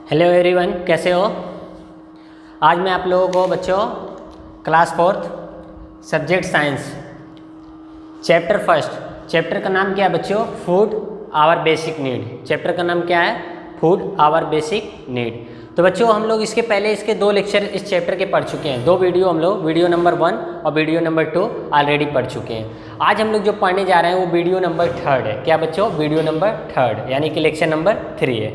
Hello everyone, कैसे हो। आज मैं आप लोगों को बच्चों class 4th subject science chapter first, chapter का नाम क्या है बच्चों? Food our basic need. Chapter का नाम क्या है? Food our basic need. तो बच्चों हम लोग इसके पहले इसके 2 लेक्चर इस चैप्टर के पढ़ चुके हैं। 2 वीडियो हम लोग वीडियो नंबर 1 और वीडियो नंबर 2 ऑलरेडी पढ़ चुके हैं। आज हम लोग जो पढ़ने जा रहे हैं वो वीडियो नंबर 3 है। क्या बच्चों? वीडियो नंबर 3 यानी कि लेक्चर नंबर 3 है।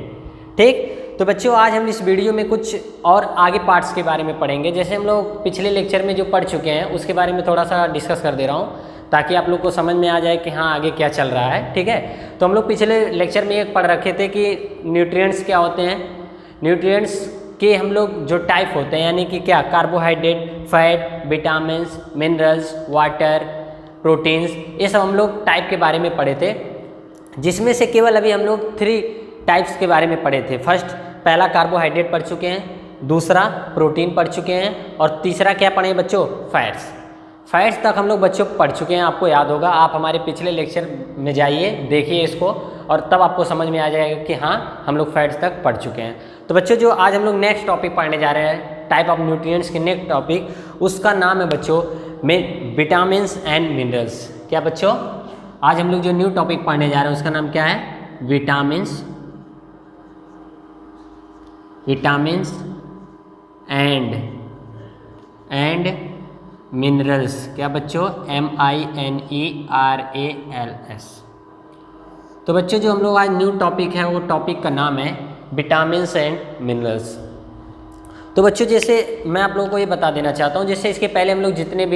ठीक, तो बच्चों आज हम इस वीडियो में कुछ और आगे पार्ट्स के बारे में पढ़ेंगे। जैसे हम लोग पिछले लेक्चर में जो पढ़ चुके हैं उसके बारे में थोड़ा सा डिस्कस कर दे रहा हूँ ताकि आप लोग को समझ में आ जाए कि हाँ आगे क्या चल रहा है। ठीक है, तो हम लोग पिछले लेक्चर में एक पढ़ रखे थे कि न्यूट्रिएंट्स क्या होते हैं। न्यूट्रिएंट्स के हम लोग जो टाइप होते हैं यानी कि क्या, carbohydrate, fat, vitamins, minerals, water, proteins, ये सब हम लोग टाइप के बारे में पढ़े थे, जिसमें से केवल अभी हम लोग 3 टाइप्स के बारे में पढ़े थे। फर्स्ट, पहला कार्बोहाइड्रेट पढ़ चुके हैं, दूसरा प्रोटीन पढ़ चुके हैं और तीसरा क्या पढ़े बच्चों? फैट्स। फैट्स तक हम लोग बच्चों पढ़ चुके हैं, आपको याद होगा। आप हमारे पिछले लेक्चर में जाइए, देखिए इसको, और तब आपको समझ में आ जाएगा कि हाँ हम लोग फैट्स तक पढ़ चुके हैं। तो बच्चों जो आज हम लोग नेक्स्ट टॉपिक पढ़ने जा रहे हैं, टाइप ऑफ न्यूट्रिएंट्स के नेक्स्ट टॉपिक, उसका नाम है बच्चों विटामिन्स एंड मिनरल्स। क्या बच्चों? आज हम लोग जो न्यू टॉपिक पढ़ने जा रहे हैं उसका नाम क्या है? Vitamins and minerals. क्या बच्चों? MINERALS। तो बच्चों जो हम लोग आज न्यू टॉपिक है वो टॉपिक का नाम है विटामिन्स एंड मिनरल्स। तो बच्चों जैसे मैं आप लोगों को ये बता देना चाहता हूँ, जैसे इसके पहले हम लोग जितने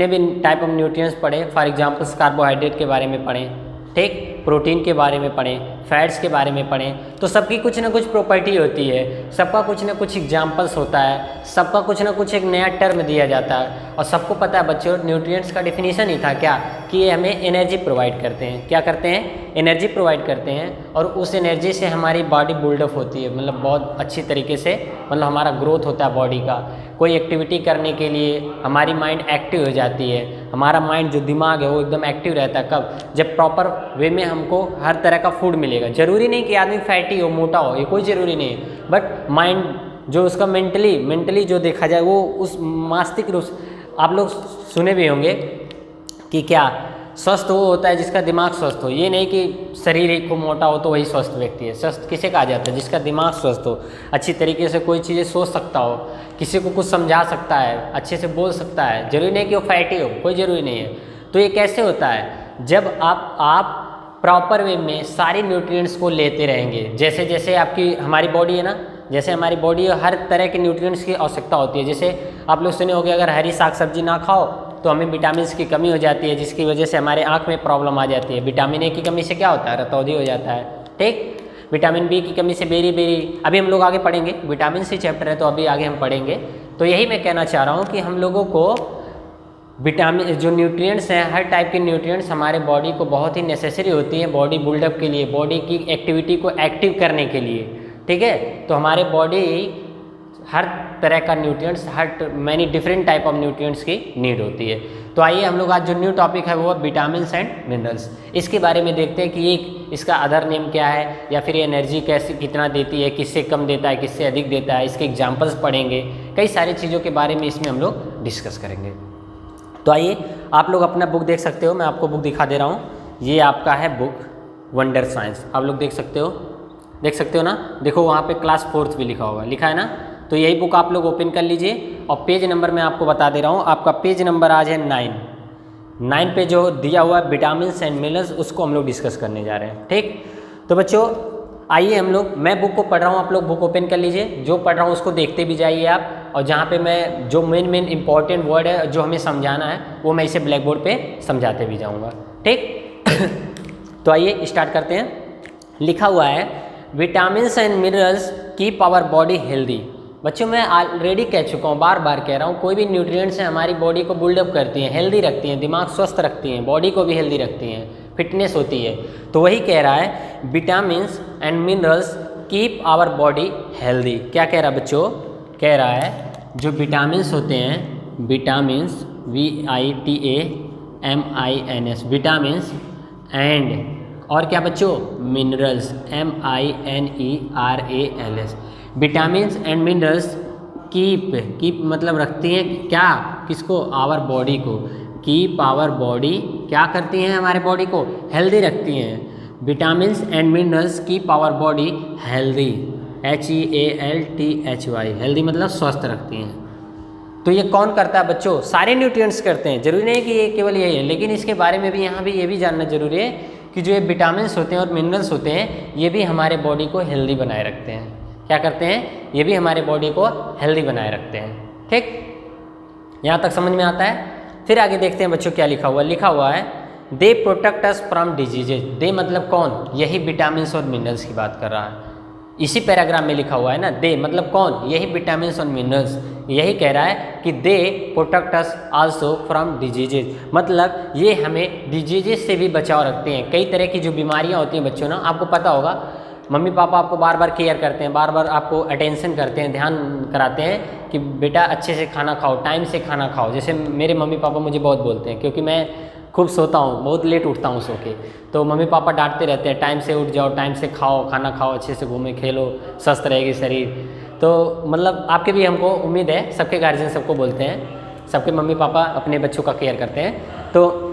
भी टाइप ऑफ न्यूट्रिएंट्स पढ़े, फॉर एग्जांपल्स कार्बोहाइड्रेट के बारे में पढ़ें, ठीक, प्रोटीन के बारे में पढ़ें, फैट्स के बारे में पढ़ें, तो सबकी कुछ ना कुछ प्रॉपर्टी होती है, सबका कुछ ना कुछ एग्जांपल्स होता है, सबका कुछ ना कुछ एक नया टर्म दिया जाता है। और सबको पता है बच्चों न्यूट्रिएंट्स का डेफिनेशन ही था क्या, कि ये हमें एनर्जी प्रोवाइड करते हैं। क्या करते हैं? एनर्जी प्रोवाइड करते हैं, और उस एनर्जी से हमारी बॉडी बिल्डअप होती है, मतलब बहुत अच्छी तरीके से, मतलब हमारा ग्रोथ होता है बॉडी का। कोई एक्टिविटी करने के लिए हमारी माइंड एक्टिव हो जाती है, हमारा माइंड जो दिमाग है वो एकदम एक्टिव रहता है। कब? जब प्रॉपर वे में हमको हर तरह का फूड मिलेगा। जरूरी नहीं कि आदमी फैटी हो, मोटा हो, ये कोई ज़रूरी नहीं है, बट माइंड जो उसका मेंटली जो देखा जाए वो उस मानसिक रूप से, आप लोग सुने भी होंगे कि क्या, स्वस्थ वो होता है जिसका दिमाग स्वस्थ हो। ये नहीं कि शरीर एक को मोटा हो तो वही स्वस्थ व्यक्ति है। स्वस्थ किसे कहा जाता है? जिसका दिमाग स्वस्थ हो, अच्छी तरीके से कोई चीज़ें सोच सकता हो, किसी को कुछ समझा सकता है, अच्छे से बोल सकता है। जरूरी नहीं कि वो फैटी हो, कोई ज़रूरी नहीं है। तो ये कैसे होता है? जब आप प्रॉपर वे में सारी न्यूट्रिएंट्स को लेते रहेंगे। जैसे जैसे आपकी हमारी बॉडी है ना, जैसे हमारी बॉडी हर तरह के न्यूट्रिएंट्स की आवश्यकता होती है। जैसे आप लोग सुने होंगे अगर हरी साग सब्जी ना खाओ तो हमें विटामिन की कमी हो जाती है, जिसकी वजह से हमारे आँख में प्रॉब्लम आ जाती है। विटामिन ए की कमी से क्या होता है? रतौंधी हो जाता है। ठीक, विटामिन बी की कमी से बेरी, अभी हम लोग आगे पढ़ेंगे, विटामिन सी चैप्टर है तो अभी आगे हम पढ़ेंगे। तो यही मैं कहना चाह रहा हूँ कि हम लोगों को विटामिन जो न्यूट्रिएंट्स हैं, हर टाइप के न्यूट्रिएंट्स हमारे बॉडी को बहुत ही नेसेसरी होती है बॉडी बिल्डअप के लिए, बॉडी की एक्टिविटी को एक्टिव करने के लिए। ठीक है, तो हमारे बॉडी हर तरह का nutrients, many different type of nutrients की नीड होती है। तो आइए हम लोग आज जो न्यू टॉपिक है वो है विटामिन्स एंड मिनरल्स। इसके बारे में देखते हैं कि ये इसका अदर नेम क्या है, या फिर ये एनर्जी कैसे कितना देती है, किससे कम देता है, किससे अधिक देता है, इसके एग्जाम्पल्स पढ़ेंगे, कई सारी चीज़ों के बारे में इसमें हम लोग डिस्कस करेंगे। तो आइए आप लोग अपना बुक देख सकते हो, मैं आपको बुक दिखा दे रहा हूँ। ये आपका है बुक वंडर साइंस, आप लोग देख सकते हो ना। देखो वहाँ पे क्लास 4th भी लिखा है ना। तो यही बुक आप लोग ओपन कर लीजिए, और पेज नंबर मैं आपको बता दे रहा हूँ। आपका पेज नंबर आज है 9 पे जो दिया हुआ है विटामिन्स एंड मिनरल्स, उसको हम लोग डिस्कस करने जा रहे हैं। ठीक, तो बच्चों आइए हम लोग, मैं बुक को पढ़ रहा हूँ, आप लोग बुक ओपन कर लीजिए, जो पढ़ रहा हूँ उसको देखते भी जाइए आप, और जहाँ पे मैं जो मेन इंपॉर्टेंट वर्ड है जो हमें समझाना है वो मैं इसे ब्लैक बोर्ड पे समझाते भी जाऊँगा। ठीक तो आइए स्टार्ट करते हैं। लिखा हुआ है vitamins and minerals keep our body healthy. बच्चों मैं ऑलरेडी कह चुका हूँ, बार बार कह रहा हूँ, कोई भी न्यूट्रिएंट्स है हमारी बॉडी को बिल्डअप करती हैं, हेल्दी रखती हैं, दिमाग स्वस्थ रखती हैं, बॉडी को भी हेल्दी रखती हैं, फिटनेस होती है। तो वही कह रहा है vitamins and minerals keep our body healthy. क्या कह रहा है बच्चों? कह रहा है जो विटामिन्स होते हैं, विटामिन्स VITAMINS, विटामिन्स एंड और क्या बच्चों, minerals, MINERALS। Vitamins and minerals keep मतलब रखती हैं क्या, किसको, आवर बॉडी को। कीप आवर बॉडी क्या करती हैं, हमारे बॉडी को हेल्दी रखती हैं। Vitamins and minerals keep our body healthy, HEALTHY, healthy मतलब स्वस्थ रखती हैं। तो ये कौन करता है बच्चों, सारे न्यूट्रिएंट्स करते हैं, जरूरी नहीं कि ये केवल यही है, लेकिन इसके बारे में भी यहाँ भी ये भी जानना जरूरी है कि जो ये विटामिन्स होते हैं और मिनरल्स होते हैं ये भी हमारे बॉडी को हेल्दी बनाए रखते हैं। क्या करते हैं, ये भी हमारे बॉडी को हेल्दी बनाए रखते हैं। ठीक, यहाँ तक समझ में आता है। फिर आगे देखते हैं बच्चों क्या लिखा हुआ है, they protect us from diseases. They मतलब कौन, यही विटामिन्स और मिनरल्स की बात कर रहा है। इसी पैराग्राफ में लिखा हुआ है ना, दे मतलब कौन, यही विटामिन्स और मिनरल्स, यही कह रहा है कि दे protect us also from diseases, मतलब ये हमें डिजीजेज से भी बचाव रखते हैं। कई तरह की जो बीमारियां होती हैं बच्चों ना, आपको पता होगा, मम्मी पापा आपको बार बार केयर करते हैं, बार बार आपको अटेंशन करते हैं, ध्यान कराते हैं कि बेटा अच्छे से खाना खाओ, टाइम से खाना खाओ। जैसे मेरे मम्मी पापा मुझे बहुत बोलते हैं, क्योंकि मैं खूब सोता हूँ, बहुत लेट उठता हूँ सो के, तो मम्मी पापा डांटते रहते हैं, टाइम से उठ जाओ, टाइम से खाओ, खाना खाओ, अच्छे से घूमे खेलो, स्वस्थ रहेगी शरीर। तो मतलब आपके भी हमको उम्मीद है, सबके गार्जियन सबको बोलते हैं, सबके मम्मी पापा अपने बच्चों का केयर करते हैं। तो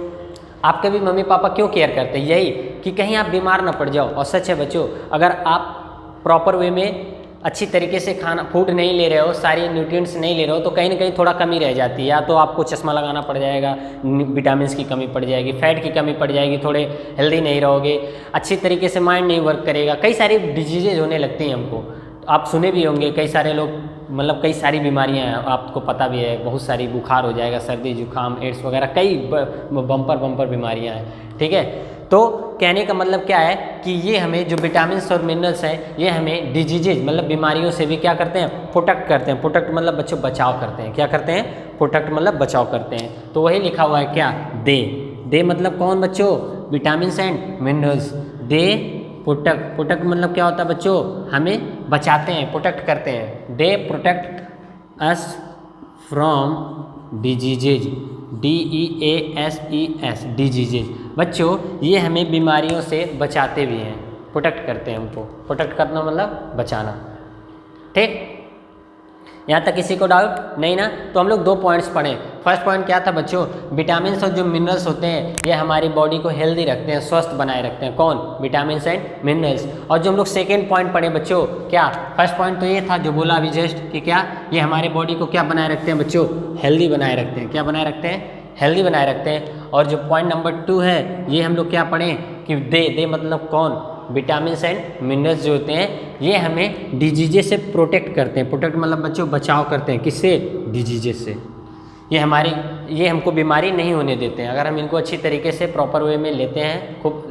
आपके भी मम्मी पापा क्यों केयर करते हैं, यही कि कहीं आप बीमार ना पड़ जाओ। और सच है बच्चों, अगर आप प्रॉपर वे में अच्छी तरीके से खाना फूड नहीं ले रहे हो, सारी न्यूट्रिएंट्स नहीं ले रहे हो, तो कहीं ना कहीं थोड़ा कमी रह जाती है। या तो आपको चश्मा लगाना पड़ जाएगा, विटामिन्स की कमी पड़ जाएगी, फैट की कमी पड़ जाएगी, थोड़े हेल्दी नहीं रहोगे, अच्छी तरीके से माइंड नहीं वर्क करेगा, कई सारी डिजीजेज होने लगती हैं हमको। आप सुने भी होंगे कई सारे लोग, मतलब कई सारी बीमारियां हैं, आपको पता भी है, बहुत सारी, बुखार हो जाएगा, सर्दी जुकाम, एड्स वगैरह, कई बम्पर बीमारियां हैं। ठीक है, तो कहने का मतलब क्या है कि ये हमें जो विटामिन्स और मिनरल्स हैं ये हमें डिजीजेज मतलब बीमारियों से भी क्या करते हैं, प्रोटेक्ट करते हैं। प्रोटेक्ट मतलब बच्चों बचाव करते हैं। क्या करते हैं, प्रोटेक्ट मतलब बचाव करते हैं। तो वही लिखा हुआ है क्या, दे मतलब कौन बच्चों, vitamins and minerals. They protect मतलब क्या होता है बच्चों, हमें बचाते हैं, प्रोटेक्ट करते हैं। दे protect us from diseases, DEASES, diseases. बच्चों ये हमें बीमारियों से बचाते भी हैं, प्रोटेक्ट करते हैं हमको। प्रोटेक्ट करना मतलब बचाना। ठीक, यहाँ तक किसी को डाउट नहीं ना। तो हम लोग 2 पॉइंट्स पढ़ें। फर्स्ट पॉइंट क्या था बच्चों, विटामिन्स और जो मिनरल्स होते हैं ये हमारी बॉडी को हेल्दी रखते हैं, स्वस्थ बनाए रखते हैं। कौन, विटामिन्स एंड मिनरल्स। और जो हम लोग सेकेंड पॉइंट पढ़े बच्चों, क्या, फर्स्ट पॉइंट तो ये था जो बोला अभी जस्ट कि क्या, ये हमारे बॉडी को क्या बनाए रखते हैं बच्चों, हेल्दी बनाए रखते हैं। क्या बनाए रखते हैं, हेल्दी बनाए रखते हैं। और जो पॉइंट नंबर 2 है ये हम लोग क्या पढ़ें कि दे मतलब कौन, विटामिन्स एंड मिनरल्स जो होते हैं ये हमें डिजीजेस से प्रोटेक्ट करते हैं। प्रोटेक्ट मतलब बच्चों बचाव करते हैं, किससे, डिजीजेस से। ये हमको बीमारी नहीं होने देते हैं अगर हम इनको अच्छी तरीके से प्रॉपर वे में लेते हैं, खूब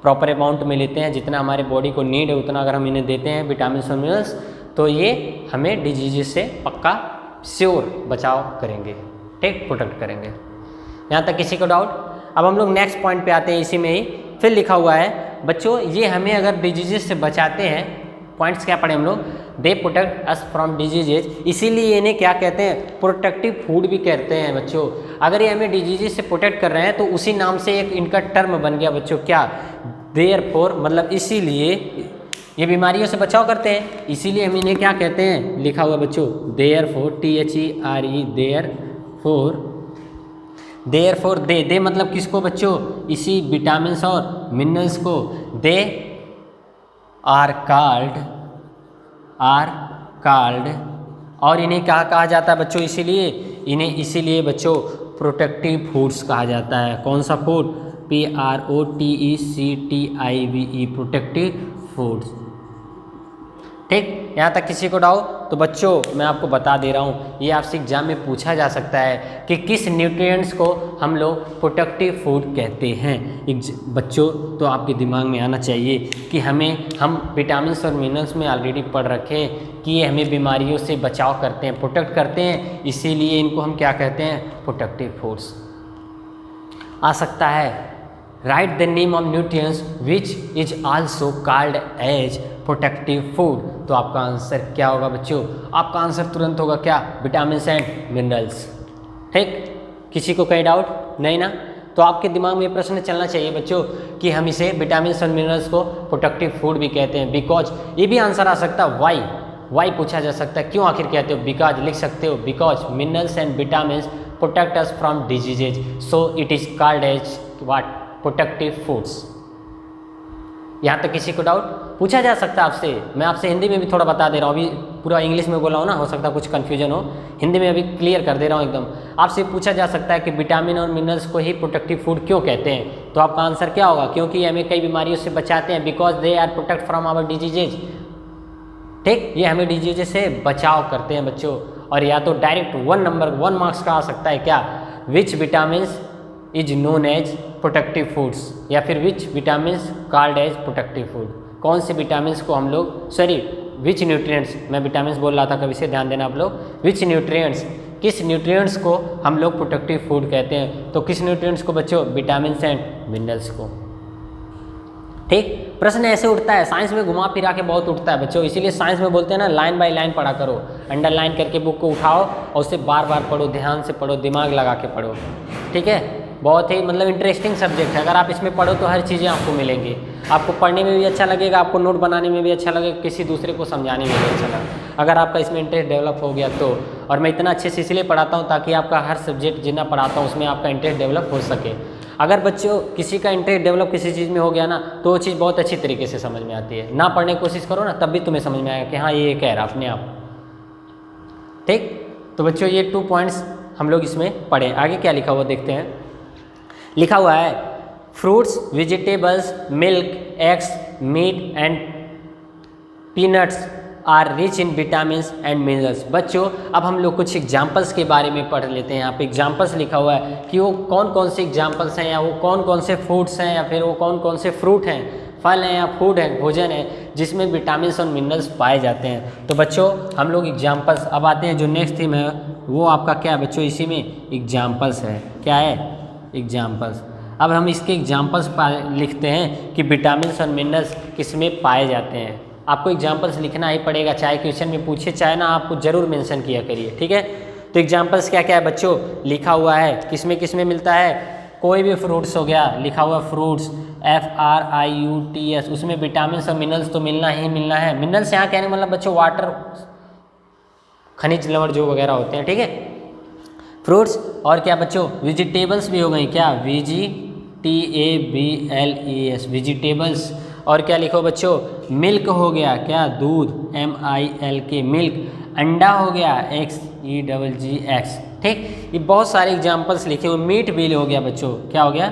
प्रॉपर अमाउंट में लेते हैं, जितना हमारे बॉडी को नीड है उतना अगर हम इन्हें देते हैं विटामिन्स और मिनरल्स, तो ये हमें डिजीजेस से पक्का श्योर बचाव करेंगे। ठीक, प्रोटेक्ट करेंगे। यहाँ तक किसी को डाउट। अब हम लोग नेक्स्ट पॉइंट पे आते हैं, इसी में ही फिर लिखा हुआ है बच्चों, ये हमें अगर डिजीजेस से बचाते हैं, पॉइंट्स क्या पढ़े हम लोग, दे प्रोटेक्ट अस फ्रॉम डिजीजेज, इसीलिए इन्हें क्या कहते हैं, प्रोटेक्टिव फूड भी कहते हैं बच्चों। अगर ये हमें डिजीजेज से प्रोटेक्ट कर रहे हैं तो उसी नाम से एक इनका टर्म बन गया बच्चों, क्या, देयरफॉर, मतलब इसीलिए ये बीमारियों से बचाव करते हैं, इसीलिए हम इन्हें क्या कहते हैं, लिखा हुआ बच्चों, देयरफॉर, THERE, देयरफॉर दे मतलब किसको बच्चों, इसी विटामिन्स और मिनरल्स को। दे आर कॉल्ड, और इन्हें क्या कहा जाता है बच्चों, इसीलिए बच्चों प्रोटेक्टिव फूड्स कहा जाता है। कौन सा फूड, PROTECTIVE, प्रोटेक्टिव फूड्स। ठीक, यहाँ तक किसी को डाउट। तो बच्चों मैं आपको बता दे रहा हूँ, ये आपसे एग्जाम में पूछा जा सकता है कि किस न्यूट्रिएंट्स को हम लोग प्रोटेक्टिव फूड कहते हैं। बच्चों तो आपके दिमाग में आना चाहिए कि हम विटामिन्स और मिनरल्स में ऑलरेडी पढ़ रखे हैं कि ये हमें बीमारियों से बचाव करते हैं, प्रोटेक्ट करते हैं, इसीलिए इनको हम क्या कहते हैं, प्रोटेक्टिव फूड्स। आ सकता है, write the name of nutrients which is also called as protective food. तो आपका आंसर क्या होगा बच्चों, आपका आंसर तुरंत होगा क्या, विटामिन्स एंड मिनरल्स। ठीक, किसी को कोई डाउट नहीं ना। तो तो आपके दिमाग में ये प्रश्न चलना चाहिए बच्चों कि हम इसे विटामिन और मिनरल्स को प्रोटेक्टिव फूड भी कहते हैं, बिकॉज ये भी आंसर आ सकता है वाई पूछा जा सकता है, क्यों आखिर कहते हो, बिकॉज लिख सकते हो, because minerals and vitamin protect us from diseases, so it is called as what, protective foods. यहाँ तक किसी को डाउट पूछा जा सकता है आपसे, मैं आपसे हिंदी में भी थोड़ा बता दे रहा हूँ, अभी पूरा इंग्लिश में बोला हूँ ना, हो सकता है कुछ कन्फ्यूजन हो, हिंदी में अभी क्लियर कर दे रहा हूँ एकदम। आपसे पूछा जा सकता है कि विटामिन और मिनरल्स को ही प्रोटेक्टिव फूड क्यों कहते हैं, तो आपका आंसर क्या होगा, क्योंकि हमें कई बीमारियों से बचाते हैं, because they are protect from our diseases. ठीक, ये हमें डिजीजेज से बचाव करते हैं बच्चों। और या तो डायरेक्ट 1 मार्क्स का आ सकता है क्या, which vitamin is known as protective foods, या फिर which vitamin called as protective food, कौन से विटामिन को हम लोग, सॉरी विच न्यूट्रिएंट्स, मैं विटामिन बोल रहा था कभी से, ध्यान देना आप लोग, विच न्यूट्रिएंट्स, किस न्यूट्रिएंट्स को हम लोग प्रोटेक्टिव फूड कहते हैं, तो किस न्यूट्रिएंट्स को बच्चों, विटामिन एंड मिनरल्स को। ठीक, प्रश्न ऐसे उठता है, साइंस में घुमा फिरा के बहुत उठता है बच्चों, इसीलिए साइंस में बोलते हैं ना लाइन बाय लाइन पढ़ा करो, अंडरलाइन करके बुक को उठाओ और उसे बार बार पढ़ो, ध्यान से पढ़ो, दिमाग लगा के पढ़ो। ठीक है, बहुत ही मतलब इंटरेस्टिंग सब्जेक्ट है, अगर आप इसमें पढ़ो तो हर चीज़ें आपको मिलेंगी, आपको पढ़ने में भी अच्छा लगेगा, आपको नोट बनाने में भी अच्छा लगेगा, किसी दूसरे को समझाने में भी अच्छा लगेगा, अगर आपका इसमें इंटरेस्ट डेवलप हो गया तो। और मैं इतना अच्छे से इसलिए पढ़ाता हूँ ताकि आपका हर सब्जेक्ट जितना पढ़ाता हूँ उसमें आपका इंटरेस्ट डेवलप हो सके। अगर बच्चों किसी का इंटरेस्ट डेवलप किसी चीज़ में हो गया ना तो वो चीज़ बहुत अच्छी तरीके से समझ में आती है, ना पढ़ने की कोशिश करो ना तब भी तुम्हें समझ में आएगा कि हाँ ये कह रहा अपने आप। ठीक, तो बच्चों ये 2 पॉइंट्स हम लोग इसमें पढ़े, आगे क्या लिखा हुआ देखते हैं। लिखा हुआ है fruits, vegetables, milk, eggs, meat and peanuts are rich in vitamin and minerals. बच्चों अब हम लोग कुछ एग्जाम्पल्स के बारे में पढ़ लेते हैं। यहाँ पे एग्जाम्पल्स लिखा हुआ है कि वो कौन कौन से एग्जाम्पल्स हैं, या वो कौन कौन से फ्रूट्स हैं, या फिर वो कौन कौन से फ्रूट हैं, फल हैं या फूड है, भोजन है जिसमें विटामिन और मिनरल्स पाए जाते हैं। तो बच्चों हम लोग एग्जाम्पल्स, अब आते हैं जो नेक्स्ट थीम है वो आपका क्या है बच्चों, इसी में एग्जाम्पल्स है, क्या है, एग्जाम्पल्स। अब हम इसके एग्जाम्पल्स लिखते हैं कि विटामिन और मिनरल्स किसमें पाए जाते हैं। आपको एग्जाम्पल्स लिखना ही पड़ेगा, चाहे क्वेश्चन में पूछे चाहे ना, आपको जरूर मेंशन किया करिए। ठीक है, तो एग्जाम्पल्स क्या क्या है बच्चों, लिखा हुआ है किसमें किसमें मिलता है, कोई भी फ्रूट्स हो गया, लिखा हुआ फ्रूट्स FRUITS, उसमें विटामिन और मिनरल्स तो मिलना ही मिलना है। मिनरल्स यहाँ कहने मतलब बच्चों वाटर, खनिज लवण जो वगैरह होते हैं। ठीक है, फ्रूट्स और क्या बच्चों, वेजिटेबल्स भी हो गई, क्या VGTABLES वेजिटेबल्स। और क्या लिखो बच्चों, मिल्क हो गया, क्या दूध MILK मिल्क, अंडा हो गया XEGGX। ठीक, ये बहुत सारे एग्जाम्पल्स लिखे हुए। मीट भी हो गया बच्चों, क्या हो गया,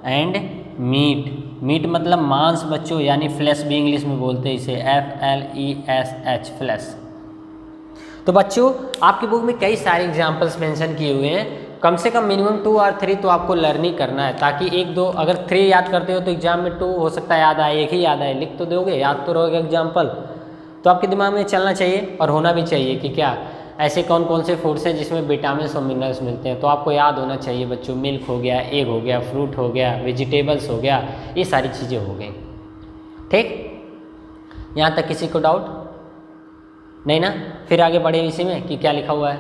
एंड मीट, मीट मतलब मांस बच्चों, यानी फ्लैश भी इंग्लिश में बोलते हैं इसे, FLESH फ्लैश। तो बच्चों आपकी बुक में कई सारे एग्जाम्पल्स मेंशन किए हुए हैं, कम से कम मिनिमम 2 और 3 तो आपको लर्निंग करना है, ताकि 1-2 अगर 3 याद करते हो तो एग्जाम में 2 हो सकता है याद आए, 1 ही याद आए, लिख तो दोगे, याद तो रहोगे एग्जाम्पल। तो आपके दिमाग में चलना चाहिए और होना भी चाहिए कि क्या ऐसे कौन कौन से फूड्स हैं जिसमें विटामिन और मिनरल्स मिलते हैं। तो आपको याद होना चाहिए बच्चों, मिल्क हो गया, एग हो गया, फ्रूट हो गया, वेजिटेबल्स हो गया, ये सारी चीज़ें हो गई। ठीक, यहाँ तक किसी को डाउट नहीं ना, फिर आगे बढ़े इसी में कि क्या लिखा हुआ है,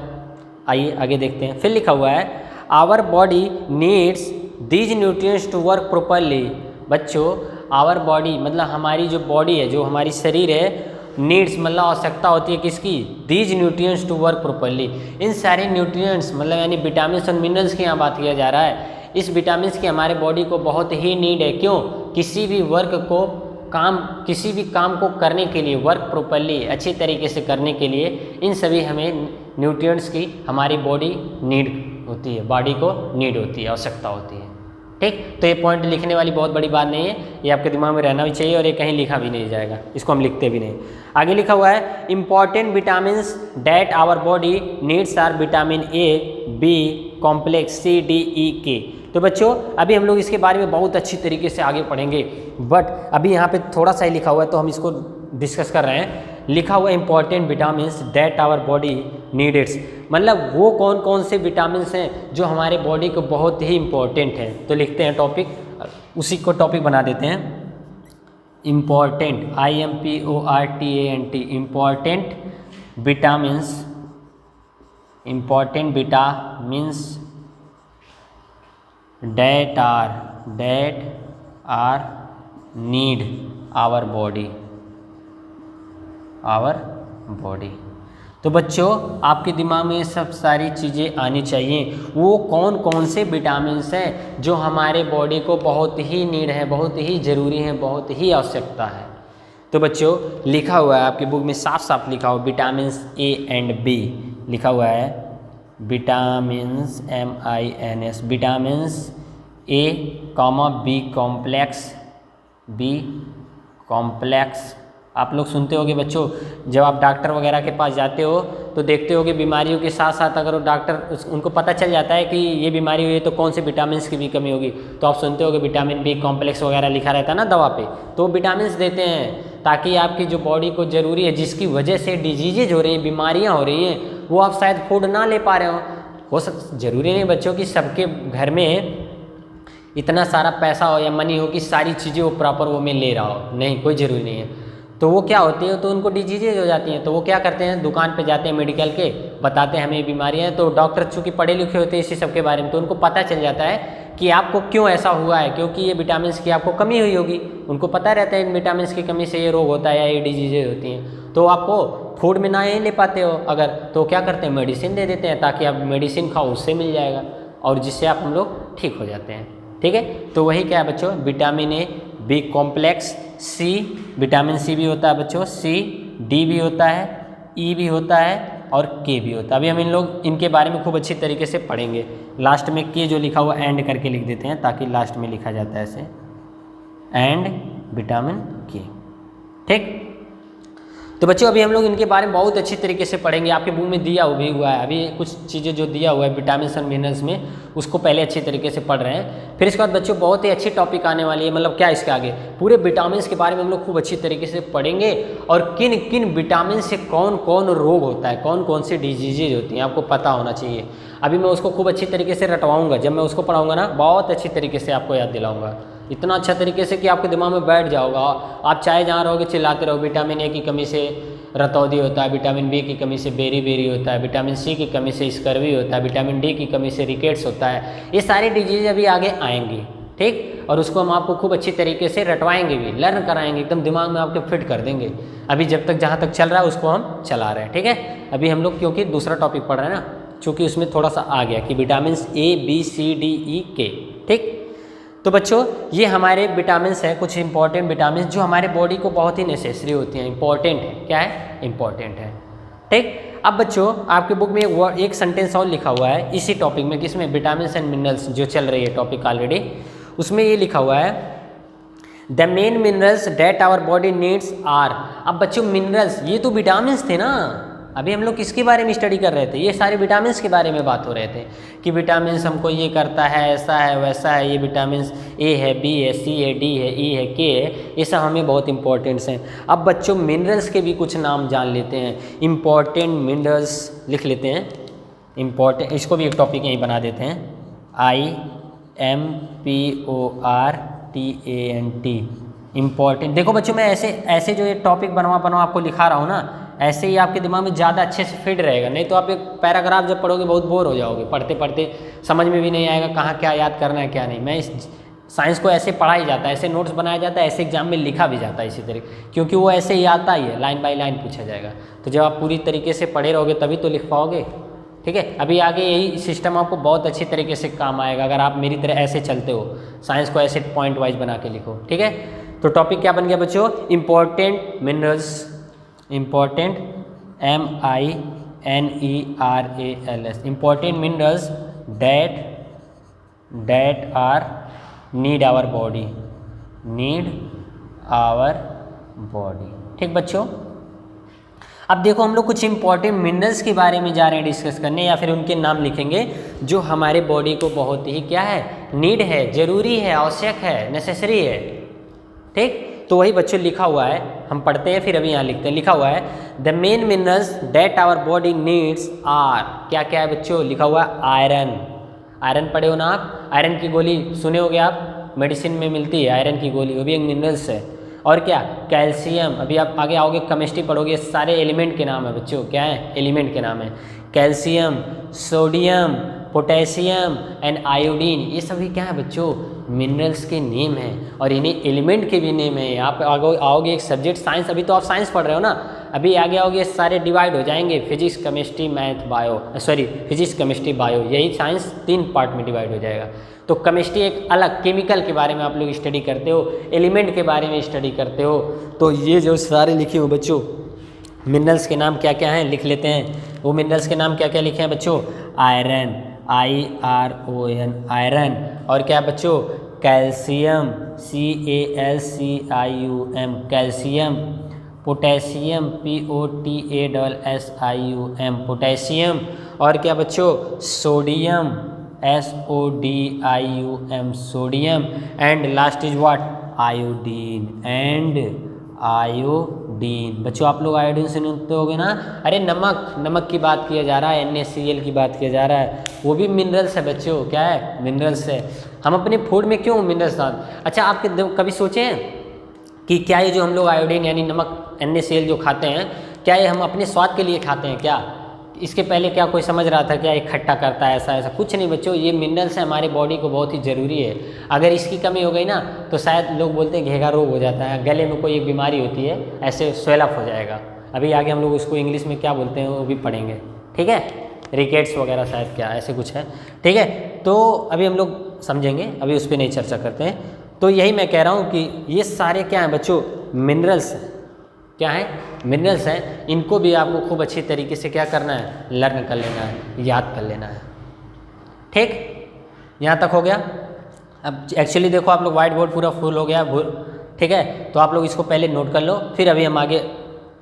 आइए आगे देखते हैं। फिर लिखा हुआ है our body needs these nutrients to work properly. बच्चों आवर बॉडी मतलब हमारी जो बॉडी है, जो हमारी शरीर है, नीड्स मतलब आवश्यकता होती है किसकी, these nutrients to work properly. इन सारे न्यूट्रिएंट्स मतलब यानी विटामिन और मिनरल्स की यहाँ बात किया जा रहा है। इस विटामिन की हमारे बॉडी को बहुत ही नीड है, क्यों, किसी भी वर्क को किसी भी काम को करने के लिए, वर्क प्रॉपरली अच्छी तरीके से करने के लिए इन सभी हमें न्यूट्रिएंट्स की हमारी बॉडी नीड होती है, बॉडी को नीड होती है, आवश्यकता होती है। ठीक, तो ये पॉइंट लिखने वाली बहुत बड़ी बात नहीं है, ये आपके दिमाग में रहना भी चाहिए और ये कहीं लिखा भी नहीं जाएगा, इसको हम लिखते भी नहीं। आगे लिखा हुआ है important vitamin that our body needs are vitamin A, B complex C, D, E, K। तो बच्चों अभी हम लोग इसके बारे में बहुत अच्छी तरीके से आगे पढ़ेंगे, बट अभी यहाँ पे थोड़ा सा ही लिखा हुआ है तो हम इसको डिस्कस कर रहे हैं। लिखा हुआ important vitamin that our body needs, मतलब वो कौन कौन से विटामिन हैं जो हमारे बॉडी को बहुत ही इंपॉर्टेंट है। तो लिखते हैं टॉपिक, उसी को टॉपिक बना देते हैं, important IMPORTANT important vitamins that are need our body. तो बच्चों आपके दिमाग में ये सब सारी चीज़ें आनी चाहिए। वो कौन कौन से विटामिन्स हैं जो हमारे बॉडी को बहुत ही नीड है, बहुत ही ज़रूरी है, बहुत ही आवश्यकता है। तो बच्चों लिखा हुआ है आपकी बुक में, साफ साफ लिखा हुआ विटामिन्स ए एंड बी लिखा हुआ है। विटामिन्स MINS विटामिन्स ए कॉमा बी कॉम्प्लेक्स। आप लोग सुनते होगे बच्चों, जब आप डॉक्टर वगैरह के पास जाते हो तो देखते हो कि बीमारियों के साथ साथ अगर वो डॉक्टर उनको पता चल जाता है कि ये बीमारी हुई है तो कौन से विटामिन की भी कमी होगी, तो आप सुनते होगे विटामिन बी कॉम्प्लेक्स वगैरह लिखा रहता है ना दवा पे, तो विटामिन देते हैं ताकि आपकी जो बॉडी को ज़रूरी है, जिसकी वजह से डिजीजेज हो रही हैं, बीमारियाँ हो रही हैं, वो आप शायद फूड ना ले पा रहे हो ज़रूरी नहीं बच्चों कि सबके घर में इतना सारा पैसा हो या मनी हो कि सारी चीज़ें वो प्रॉपर वो में ले रहा हो, नहीं, कोई ज़रूरी नहीं है। तो वो क्या होती है, तो उनको डिजीजेज हो जाती हैं, तो वो क्या करते हैं, दुकान पे जाते हैं मेडिकल के, बताते हैं हमें बीमारियाँ हैं, तो डॉक्टर चूँकि पढ़े लिखे होते हैं इसी सब के बारे में, तो उनको पता चल जाता है कि आपको क्यों ऐसा हुआ है, क्योंकि ये विटामिन की आपको कमी हुई होगी। उनको पता रहता है इन विटामिन की कमी से ये रोग होता है या ये डिजीजेज होती हैं, तो आपको फूड में ना ही ले पाते हो अगर, तो क्या करते हैं, मेडिसिन दे देते हैं ताकि आप मेडिसिन खाओ, उससे मिल जाएगा और जिससे आप हम लोग ठीक हो जाते हैं। ठीक है, तो वही क्या है बच्चों, vitamin A, B complex, C vitamin C भी होता है बच्चों, सी, डी भी होता है, ई भी होता है और के भी होता है। अभी हम इन लोग इनके बारे में खूब अच्छी तरीके से पढ़ेंगे। लास्ट में के जो लिखा हुआ एंड करके लिख देते हैं ताकि लास्ट में लिखा जाता है ऐसे, एंड विटामिन के। ठीक, तो बच्चों अभी हम लोग इनके बारे में बहुत अच्छी तरीके से पढ़ेंगे। आपके बुक में दिया भी हुआ है, अभी कुछ चीज़ें जो दिया हुआ है विटामिन एंड मिनरल्स में, उसको पहले अच्छी तरीके से पढ़ रहे हैं। फिर इसके बाद बच्चों बहुत ही अच्छी टॉपिक आने वाली है, मतलब क्या इसके आगे पूरे विटामिन के बारे में हम लोग खूब अच्छी तरीके से पढ़ेंगे और किन किन विटामिन से कौन कौन रोग होता है, कौन कौन सी डिजीजेज होती हैं, आपको पता होना चाहिए। अभी मैं उसको खूब अच्छी तरीके से रटवाऊँगा, जब मैं उसको पढ़ाऊँगा ना बहुत अच्छी तरीके से आपको याद दिलाऊँगा, इतना अच्छा तरीके से कि आपके दिमाग में बैठ जाओगा। आप चाहे जहाँ रहोगे चिल्लाते रहो, विटामिन ए की कमी से रतौंधी होता है, विटामिन बी की कमी से बेरी होता है, विटामिन सी की कमी से स्कर्वी होता है, विटामिन डी की कमी से रिकेट्स होता है। ये सारी डिजीज अभी आगे आएंगी, ठीक, और उसको हम आपको खूब अच्छी तरीके से रटवाएंगे भी, लर्न कराएंगे, एकदम दिमाग में आपके फिट कर देंगे। अभी जब तक जहाँ तक चल रहा है उसको हम चला रहे हैं। ठीक है, अभी हम लोग क्योंकि दूसरा टॉपिक पढ़ रहे हैं ना, चूँकि उसमें थोड़ा सा आ गया कि vitamin A, B, C, D, E, K. ठीक, तो बच्चों ये हमारे विटामिन्स हैं, कुछ इंपॉर्टेंट विटामिन्स जो हमारे बॉडी को बहुत ही नेसेसरी होती हैं, इंपॉर्टेंट है। क्या है, इंपॉर्टेंट है। ठीक, अब बच्चों आपके बुक में एक सेंटेंस और लिखा हुआ है इसी टॉपिक में, किसमें, विटामिन्स एंड मिनरल्स जो चल रही है टॉपिक ऑलरेडी, उसमें ये लिखा हुआ है the main minerals that our body needs are. अब बच्चों मिनरल्स ये तो विटामिन्स थे ना, अभी हम लोग किसके बारे में स्टडी कर रहे थे, ये सारे विटामिन्स के बारे में बात हो रहे थे कि विटामिन्स हमको ये करता है, ऐसा है वैसा है, ये विटामिन्स ए है, बी है, सी है, डी है, ई है, के है, ये सब हमें बहुत इंपॉर्टेंट्स हैं। अब बच्चों मिनरल्स के भी कुछ नाम जान लेते हैं, इंपॉर्टेंट मिनरल्स लिख लेते हैं, इंपॉर्टेंट, इसको भी एक टॉपिक यहीं बना देते हैं, IMPORTANT, इंपॉर्टेंट। देखो बच्चों मैं ऐसे जो ये टॉपिक बनवा आपको लिखा रहा हूँ ना, ऐसे ही आपके दिमाग में ज़्यादा अच्छे से फिट रहेगा, नहीं तो आप एक पैराग्राफ जब पढ़ोगे बहुत बोर हो जाओगे, पढ़ते पढ़ते समझ में भी नहीं आएगा कहाँ क्या याद करना है क्या नहीं। मैं इस साइंस को ऐसे पढ़ा ही जाता है, ऐसे नोट्स बनाया जाता है, ऐसे एग्जाम में लिखा भी जाता है इसी तरीके, क्योंकि वो ऐसे ही आता ही है, लाइन बाय लाइन पूछा जाएगा। तो जब आप पूरी तरीके से पढ़े रहोगे तभी तो लिख पाओगे। ठीक है, अभी आगे यही सिस्टम आपको बहुत अच्छी तरीके से काम आएगा अगर आप मेरी तरह ऐसे चलते हो, साइंस को ऐसे पॉइंट वाइज बना के लिखो। ठीक है, तो टॉपिक क्या बन गया बच्चों, important minerals, important MINERALS, important minerals that are need our body, ठीक बच्चों। अब देखो हम लोग कुछ इंपॉर्टेंट मिनरल्स के बारे में जा रहे हैं डिस्कस करने, या फिर उनके नाम लिखेंगे जो हमारे बॉडी को बहुत ही क्या है, नीड है, जरूरी है, आवश्यक है, नेसेसरी है। ठीक, तो वही बच्चों लिखा हुआ है, हम पढ़ते हैं फिर अभी यहाँ लिखते हैं। लिखा हुआ है the main minerals that our body needs are, क्या क्या है बच्चों, लिखा हुआ है आयरन। आयरन पढ़े हो ना आप, आयरन की गोली सुने होगे आप, मेडिसिन में मिलती है आयरन की गोली, वो भी एक मिनरल्स है। और क्या, कैल्शियम, अभी आप आगे आओगे केमिस्ट्री पढ़ोगे, सारे एलिमेंट के नाम है बच्चों, क्या है, एलिमेंट के नाम है। Calcium, sodium, potassium and iodine, ये सभी क्या है बच्चों, मिनरल्स के नेम हैं और इन्हें एलिमेंट के भी नेम है। आप आओगे एक सब्जेक्ट साइंस, अभी तो आप साइंस पढ़ रहे हो ना, अभी आगे आओगे सारे डिवाइड हो जाएंगे, physics chemistry math bio, physics chemistry bio, यही साइंस 3 पार्ट में डिवाइड हो जाएगा। तो केमिस्ट्री एक अलग, केमिकल के बारे में आप लोग स्टडी करते हो, एलिमेंट के बारे में स्टडी करते हो। तो ये जो सारे लिखे हो बच्चों मिनरल्स के नाम क्या क्या हैं लिख लेते हैं। वो मिनरल्स के नाम क्या क्या लिखे हैं बच्चों, आयरन, IRON आयरन, और क्या बच्चों, calcium, CALCIUM calcium, potassium, POTASSIUM potassium, और क्या बच्चों, sodium, SODIUM sodium, and last is what, iodine, and iodine. बच्चों आप लोग आयोडीन से सुनते होगे ना, अरे नमक की बात किया जा रहा है, NaCl की बात किया जा रहा है, वो भी मिनरल्स है बच्चों, क्या है, मिनरल्स है। हम अपने फूड में क्यों मिनरल्स डालते? अच्छा आपके कभी सोचे हैं कि क्या ये जो हम लोग आयोडीन यानी नमक NaCl जो खाते हैं, क्या ये हम अपने स्वाद के लिए खाते हैं क्या? इसके पहले क्या कोई समझ रहा था क्या ये खट्टा करता है, ऐसा कुछ नहीं बच्चों, ये मिनरल्स है, हमारे बॉडी को बहुत ही ज़रूरी है। अगर इसकी कमी हो गई ना तो शायद लोग बोलते हैं घेगा रोग हो जाता है, गले में कोई एक बीमारी होती है, ऐसे स्वेलअप हो जाएगा। अभी आगे हम लोग उसको इंग्लिश में क्या बोलते हैं वो भी पढ़ेंगे, ठीक है, रिकेट्स वगैरह शायद क्या ऐसे कुछ है, ठीक है। तो अभी हम लोग समझेंगे, अभी उस पर नहीं चर्चा करते हैं। तो यही मैं कह रहा हूँ कि ये सारे क्या हैं बच्चों, मिनरल्स हैं, क्या है, मिनरल्स हैं। इनको भी आपको खूब अच्छी तरीके से क्या करना है, लर्न कर लेना है, याद कर लेना है, ठीक। यहाँ तक हो गया। अब एक्चुअली देखो आप लोग व्हाइट बोर्ड पूरा फुल हो गया, ठीक है, तो आप लोग इसको पहले नोट कर लो, फिर अभी हम आगे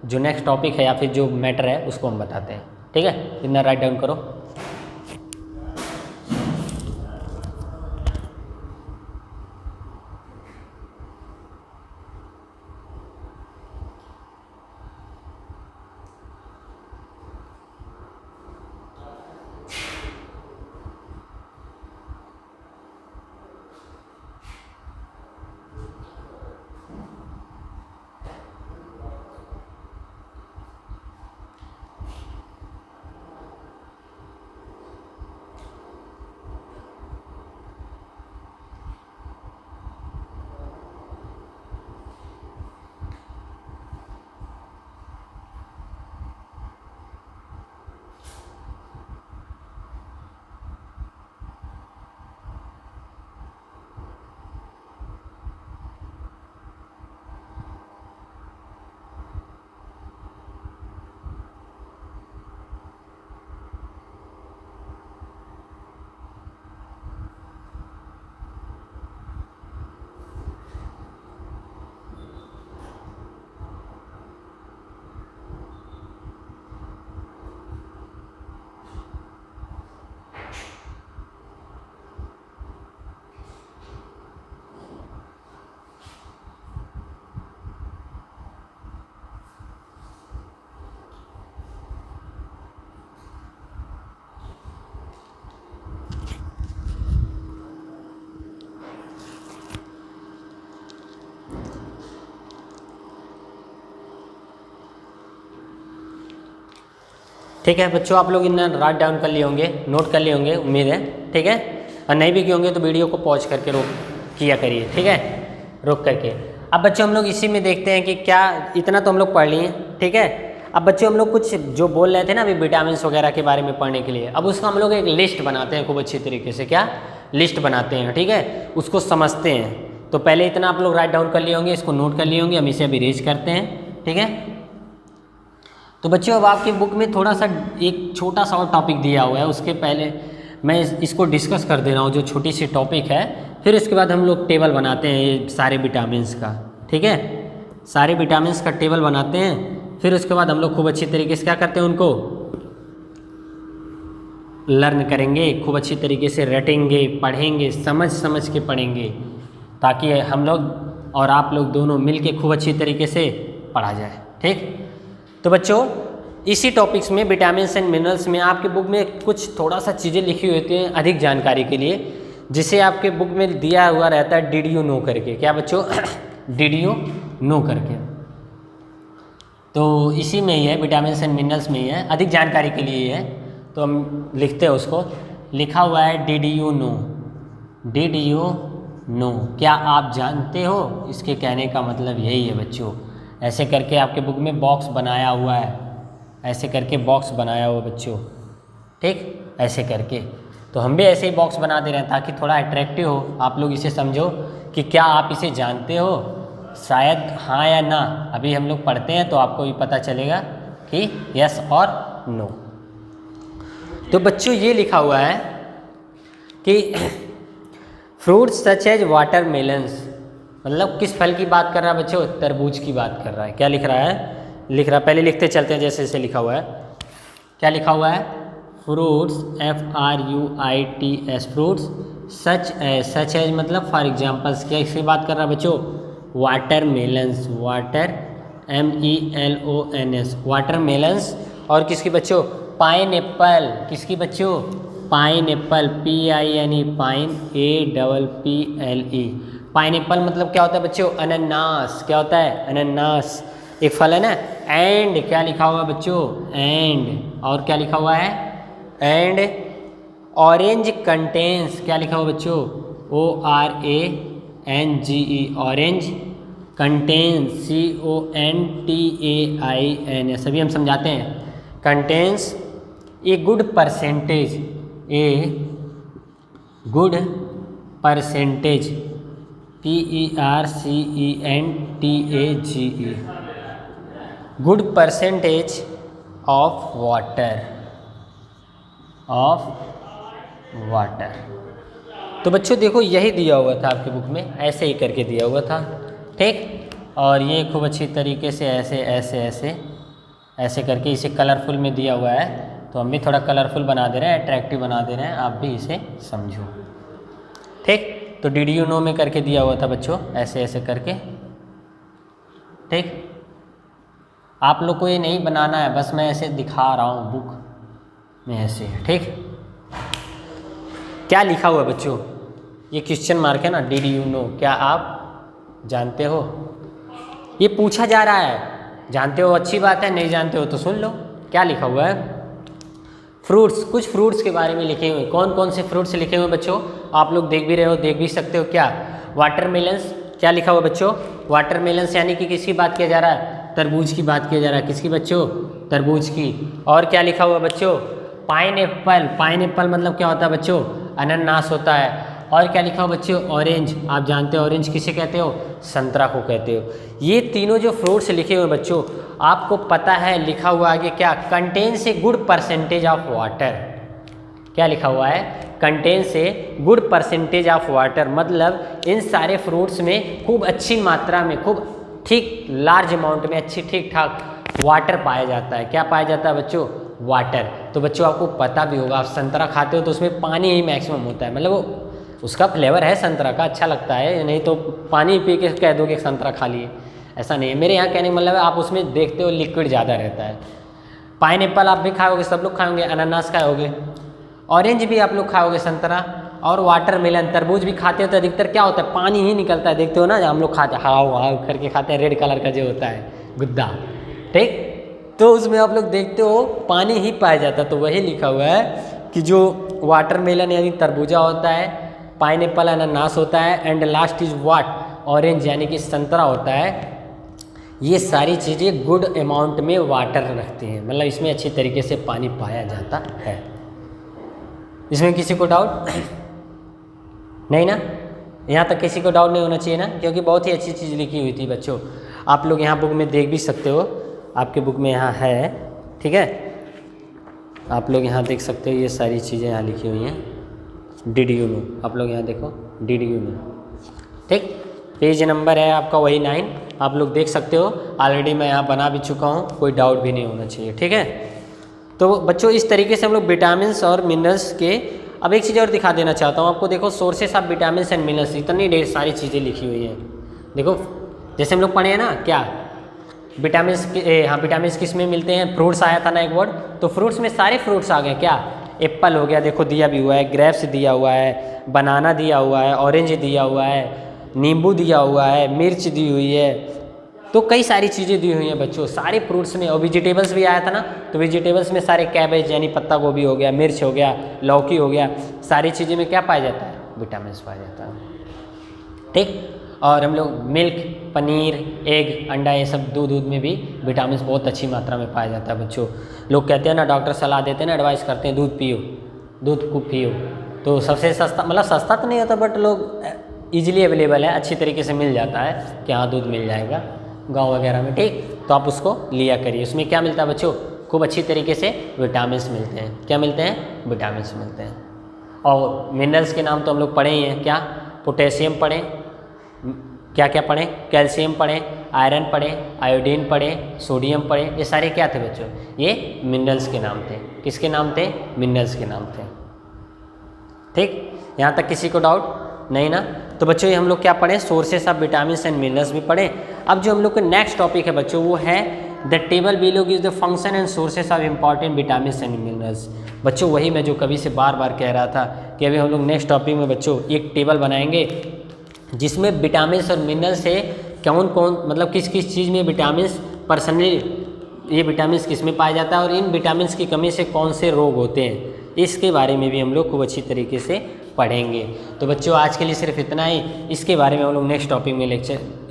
जो नेक्स्ट टॉपिक है या फिर जो मैटर है उसको हम बताते हैं, ठीक है। इतना राइट डाउन करो। ठीक है बच्चों, आप लोग इन्हें राइट डाउन कर लिए होंगे, नोट कर लिए होंगे, उम्मीद है, ठीक है। और नहीं भी किए होंगे तो वीडियो को पॉज करके रोक किया करिए, ठीक है, रोक करके। अब बच्चों हम लोग इसी में देखते हैं कि क्या, इतना तो हम लोग पढ़ लिए, ठीक है। अब बच्चों हम लोग कुछ जो बोल रहे थे ना अभी विटामिन वगैरह के बारे में पढ़ने के लिए, अब उसका हम लोग एक लिस्ट बनाते हैं खूब अच्छी तरीके से, क्या लिस्ट बनाते हैं, ठीक है, उसको समझते हैं। तो पहले इतना आप लोग राइट डाउन कर लिए होंगे, इसको नोट कर लिए होंगे, हम इसे अभी रेज करते हैं, ठीक है। तो बच्चों अब आपके बुक में थोड़ा सा एक छोटा सा और टॉपिक दिया हुआ है, उसके पहले मैं इसको डिस्कस कर दे रहा हूँ, जो छोटी सी टॉपिक है, फिर उसके बाद हम लोग टेबल बनाते हैं ये सारे विटामिन्स का, ठीक है, सारे विटामिन्स का टेबल बनाते हैं। फिर उसके बाद हम लोग खूब अच्छी तरीके से क्या करते हैं, उनको लर्न करेंगे, खूब अच्छी तरीके से रटेंगे, पढ़ेंगे, समझ समझ के पढ़ेंगे, ताकि हम लोग और आप लोग दोनों मिल के खूब अच्छी तरीके से पढ़ा जाए, ठीक। तो बच्चों इसी टॉपिक्स में विटामिन्स एंड मिनरल्स में आपके बुक में कुछ थोड़ा सा चीज़ें लिखी होती हैं अधिक जानकारी के लिए, जिसे आपके बुक में दिया हुआ रहता है डिड यू नो करके, क्या बच्चों डिड यू नो करके। तो इसी में ही है, विटामिन्स एंड मिनरल्स में ही है, अधिक जानकारी के लिए ही है, तो हम लिखते हैं उसको, लिखा हुआ है did you know, did you know, क्या आप जानते हो, इसके कहने का मतलब यही है बच्चों। ऐसे करके आपके बुक में बॉक्स बनाया हुआ है, ऐसे करके बॉक्स बनाया हुआ बच्चों, ठीक, ऐसे करके। तो हम भी ऐसे ही बॉक्स बना दे रहे हैं ताकि थोड़ा अट्रैक्टिव हो, आप लोग इसे समझो कि क्या आप इसे जानते हो, शायद हाँ या ना। अभी हम लोग पढ़ते हैं तो आपको भी पता चलेगा कि यस और नो। तो बच्चों ये लिखा हुआ है कि फ्रूट्स सच एज वाटरमेलन्स, मतलब किस फल की बात कर रहा है बच्चों, तरबूज की बात कर रहा है। क्या लिख रहा है, लिख रहा है, पहले लिखते चलते हैं जैसे जैसे लिखा हुआ है। क्या लिखा हुआ है, fruits FRUITS, fruits such as, such as मतलब फॉर एग्जाम्पल्स, क्या इसकी बात कर रहा है बच्चों, वाटरमेलन्स, वाटर MELONS, वाटरमेलन्स। और किसकी बच्चों, पाइनएप्पल, किसकी बच्चों, pineapple, PINE, pine APPLE, pineapple मतलब क्या होता है बच्चों, अनानास, क्या होता है, अनानास एक फल है ना। एंड क्या लिखा हुआ है बच्चों, एंड, और क्या लिखा हुआ है, एंड ऑरेंज कंटेन्स, क्या लिखा हुआ बच्चों, ORANGE, ऑरेंज, कंटेन्स CONTAIN, सभी हम समझाते हैं, contains a good percentage, a good percentage PERCENTAGE, good percentage of water, of water. तो बच्चों देखो यही दिया हुआ था आपकी बुक में, ऐसे ही करके दिया हुआ था, ठीक। और ये खूब अच्छी तरीके से ऐसे ऐसे ऐसे ऐसे करके इसे कलरफुल में दिया हुआ है, तो हम भी थोड़ा कलरफुल बना दे रहे हैं, अट्रैक्टिव बना दे रहे हैं, आप भी इसे समझो, ठीक। तो डिड यू नो में करके दिया हुआ था बच्चों, ऐसे ऐसे करके, ठीक। आप लोग को ये नहीं बनाना है, बस मैं ऐसे दिखा रहा हूँ बुक में ऐसे, ठीक। क्या लिखा हुआ है बच्चों, ये क्वेश्चन मार्क है ना, डिड यू नो, क्या आप जानते हो, ये पूछा जा रहा है। जानते हो अच्छी बात है, नहीं जानते हो तो सुन लो। क्या लिखा हुआ है, फ्रूट्स, कुछ फ्रूट्स के बारे में लिखे हुए। कौन कौन से फ्रूट्स लिखे हुए बच्चों, आप लोग देख भी रहे हो, देख भी सकते हो। क्या, वाटरमेलन्स, क्या लिखा हुआ बच्चों, वाटरमेलन्स, यानी कि किसकी बात किया जा रहा है, तरबूज की बात किया जा रहा है, किसकी बच्चों, तरबूज की। और क्या लिखा हुआ बच्चों, पाइनएप्पल, पाइनएप्पल मतलब क्या होता है बच्चों, अनानास होता है। और क्या लिखा हुआ बच्चों, ऑरेंज, आप जानते हो ऑरेंज किसे कहते हो, संतरा को कहते हो। ये तीनों जो फ्रूट्स लिखे हुए बच्चों, आपको पता है लिखा हुआ आगे क्या, contains a good percentage of water. क्या लिखा हुआ है, contains a good percentage of water, मतलब इन सारे फ्रूट्स में खूब अच्छी मात्रा में, खूब ठीक लार्ज अमाउंट में, अच्छी ठीक ठाक वाटर पाया जाता है। क्या पाया जाता है बच्चों, वाटर। तो बच्चों आपको पता भी होगा, आप संतरा खाते हो तो उसमें पानी ही मैक्सिमम होता है, मतलब वो उसका फ्लेवर है संतरा का, अच्छा लगता है, नहीं तो पानी पी के कह दो कि संतरा खा लिए, ऐसा नहीं है। मेरे यहाँ कहने का मतलब है आप उसमें देखते हो लिक्विड ज़्यादा रहता है। पाइनएप्पल आप भी खाओगे, सब लोग खाओगे, अनानास खाओगे, ऑरेंज भी आप लोग खाओगे, संतरा, और वाटरमेलन, तरबूज भी खाते हो तो अधिकतर क्या होता है, पानी ही निकलता है, देखते हो ना, हम लोग खाते हाव हाव करके खाते हैं, रेड कलर का जो होता है गुद्दा, ठीक। तो उसमें आप लोग देखते हो पानी ही पाया जाता है। तो वही लिखा हुआ है कि जो वाटरमेलन यानी तरबूजा होता है, पाइनएप्पल अनानास होता है, and last is what, orange यानी कि संतरा होता है। ये सारी चीज़ें गुड अमाउंट में वाटर रखती हैं, मतलब इसमें अच्छी तरीके से पानी पाया जाता है। इसमें किसी को डाउट नहीं ना, यहाँ तक किसी को डाउट नहीं होना चाहिए ना, क्योंकि बहुत ही अच्छी चीज़ लिखी हुई थी बच्चों। आप लोग यहाँ बुक में देख भी सकते हो, आपके बुक में यहाँ है, ठीक है, आप लोग यहाँ देख सकते हो, ये सारी चीज़ें यहाँ लिखी हुई हैं। डिड यू नो, आप लोग यहाँ देखो, डिड यू नो, ठीक। पेज नंबर है आपका वही 9, आप लोग देख सकते हो, ऑलरेडी मैं यहाँ बना भी चुका हूँ, कोई डाउट भी नहीं होना चाहिए, ठीक है। तो बच्चों इस तरीके से हम लोग विटामिन्स और मिनरल्स के, अब एक चीज़ और दिखा देना चाहता हूँ आपको, देखो sources of vitamins and minerals, इतनी ढेर सारी चीज़ें लिखी हुई हैं। देखो जैसे हम लोग पढ़े हैं ना, क्या विटामिन्स, हाँ विटामिन्स किस में मिलते हैं, फ्रूट्स आया था ना एक वर्ड, तो फ्रूट्स में सारे फ्रूट्स आ गए। क्या, एप्पल हो गया, देखो दिया भी हुआ है, ग्रेप्स दिया हुआ है, बनाना दिया हुआ है, ऑरेंज दिया हुआ है, नींबू दिया हुआ है, मिर्च दी हुई है, तो कई सारी चीज़ें दी हुई हैं बच्चों, सारे फ्रूट्स में। और वेजिटेबल्स भी आया था ना, तो वेजिटेबल्स में सारे कैबेज यानी पत्ता गोभी हो गया, मिर्च हो गया, लौकी हो गया, सारी चीज़ें में क्या पाया जाता है? विटामिन पाया जाता है। ठीक। और हम लोग मिल्क, पनीर, एग, अंडा, ये सब दूध में भी विटामिन बहुत अच्छी मात्रा में पाया जाता है बच्चों। लोग कहते हैं ना, डॉक्टर सलाह देते हैं ना, एडवाइस करते हैं दूध पियो, दूध को पियो। तो सबसे सस्ता, मतलब सस्ता तो नहीं होता बट लोग ईजिली अवेलेबल है, अच्छी तरीके से मिल जाता है कि हाँ दूध मिल जाएगा गांव वगैरह में। ठीक, तो आप उसको लिया करिए। उसमें क्या मिलता है बच्चों? खूब अच्छी तरीके से विटामिन्स मिलते हैं। क्या मिलते हैं? विटामिन्स मिलते हैं। और मिनरल्स के नाम तो हम लोग पढ़े ही हैं। क्या? पोटेशियम पढ़े, क्या क्या पढ़े? कैल्शियम पढ़े, आयरन पढ़े, आयोडीन पढ़े, सोडियम पढ़े। ये सारे क्या थे बच्चों? ये मिनरल्स के नाम थे। किसके नाम थे? मिनरल्स के नाम थे। ठीक, यहाँ तक किसी को डाउट नहीं ना? तो बच्चों ये हम लोग क्या पढ़े? Sources of vitamin and minerals भी पढ़े। अब जो हम लोग का नेक्स्ट टॉपिक है बच्चों वो है the table below gives the function and sources of important vitamin and minerals. बच्चों वही मैं जो कभी से बार बार कह रहा था कि अभी हम लोग नेक्स्ट टॉपिक में बच्चों एक टेबल बनाएंगे जिसमें विटामिन और मिनरल्स से कौन कौन, मतलब किस किस चीज़ में विटामिन पर्सनली, ये विटामिन किस में पाया जाता है और इन विटामिन की कमी से कौन से रोग होते हैं, इसके बारे में भी हम लोग खूब अच्छी तरीके से पढ़ेंगे। तो बच्चों आज के लिए सिर्फ इतना ही। इसके बारे में हम लोग नेक्स्ट टॉपिक में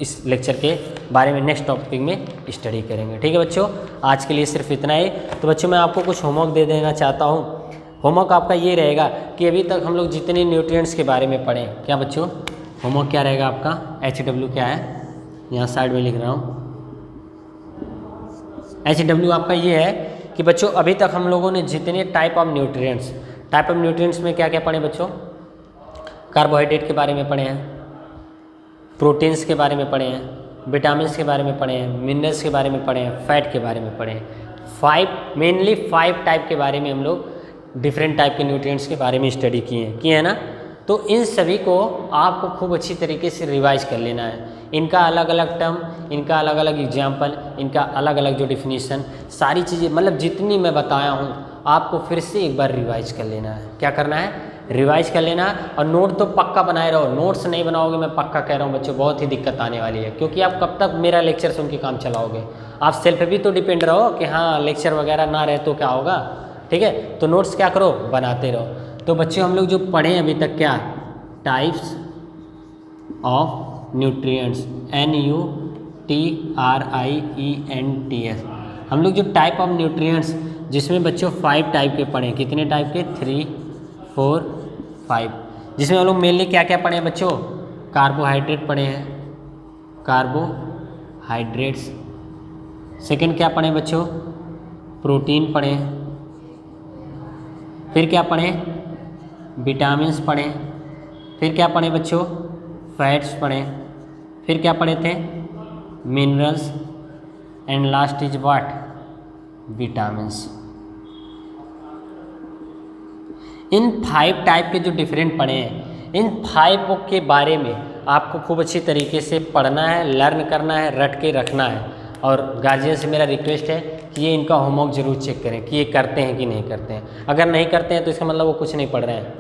इस लेक्चर के बारे में नेक्स्ट टॉपिक में स्टडी करेंगे। ठीक है बच्चों, आज के लिए सिर्फ इतना ही। तो बच्चों मैं आपको कुछ होमवर्क दे देना चाहता हूँ। होमवर्क आपका ये रहेगा कि अभी तक हम लोग जितने न्यूट्रिएंट्स के बारे में पढ़ें, क्या बच्चों होमवर्क क्या रहेगा आपका? HW क्या है? यहाँ साइड में लिख रहा हूँ। HW आपका ये है कि बच्चों अभी तक हम लोगों ने जितने टाइप ऑफ न्यूट्रिएंट्स में क्या क्या पढ़े बच्चों? कार्बोहाइड्रेट के बारे में पढ़े हैं, प्रोटीन्स के बारे में पढ़े हैं, विटामिन के बारे में पढ़े हैं, मिनरल्स के बारे में पढ़े हैं, फैट के बारे में पढ़े हैं। मेनली 5 टाइप के बारे में हम लोग डिफरेंट टाइप के न्यूट्रिएंट्स के बारे में स्टडी किए हैं ना। तो इन सभी को आपको खूब अच्छी तरीके से रिवाइज कर लेना है। इनका अलग अलग टर्म, इनका अलग अलग एग्जाम्पल, इनका अलग अलग जो डिफिनीशन, सारी चीज़ें मतलब जितनी मैं बताया हूँ आपको फिर से एक बार रिवाइज कर लेना है। क्या करना है? रिवाइज कर लेना। और नोट तो पक्का बनाए रहो। नोट्स नहीं बनाओगे मैं पक्का कह रहा हूँ बच्चों बहुत ही दिक्कत आने वाली है, क्योंकि आप कब तक मेरा लेक्चर सुन के काम चलाओगे? आप सेल्फ भी तो डिपेंड रहो कि हाँ लेक्चर वगैरह ना रहे तो क्या होगा। ठीक है, तो नोट्स क्या करो? बनाते रहो। तो बच्चों हम लोग जो पढ़े अभी तक क्या? Types of nutrients, NUTRIENTS। हम लोग जो टाइप ऑफ न्यूट्रिएंट्स जिसमें बच्चों 5 टाइप के पढ़े। कितने टाइप के? 3, 4, 5। जिसमें हम लोग मेनली क्या क्या पढ़े हैं बच्चों? कार्बोहाइड्रेट पढ़े हैं, कार्बोहाइड्रेट्स। सेकंड क्या पढ़े बच्चों? प्रोटीन पढ़े। फिर क्या पढ़े? विटामिन्स पढ़े। फिर क्या पढ़े बच्चों? फैट्स पढ़े। फिर क्या पढ़े थे? Minerals. And last is what? Vitamins. In 5 type के जो डिफरेंट पढ़े हैं, इन 5 के बारे में आपको खूब अच्छी तरीके से पढ़ना है, लर्न करना है, रट के रखना है। और गार्जियन से मेरा रिक्वेस्ट है कि ये इनका होमवर्क जरूर चेक करें कि ये करते हैं कि नहीं करते हैं। अगर नहीं करते हैं तो इसका मतलब वो कुछ नहीं पढ़ रहे हैं।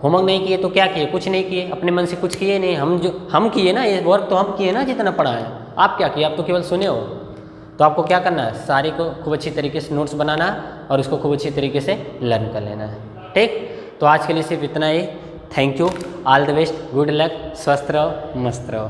होमवर्क नहीं किए तो क्या किए? कुछ नहीं किए, अपने मन से कुछ किए नहीं। हम किए ना, ये वर्क तो हम किए ना जितना पढ़ा है। आप क्या किए? आप तो केवल सुने हो। तो आपको क्या करना है? सारे को खूब अच्छी तरीके से नोट्स बनाना है और इसको खूब अच्छी तरीके से लर्न कर लेना है। ठीक, तो आज के लिए सिर्फ इतना ही। Thank you, all the best, good luck, स्वस्थ रहो, मस्त रहो।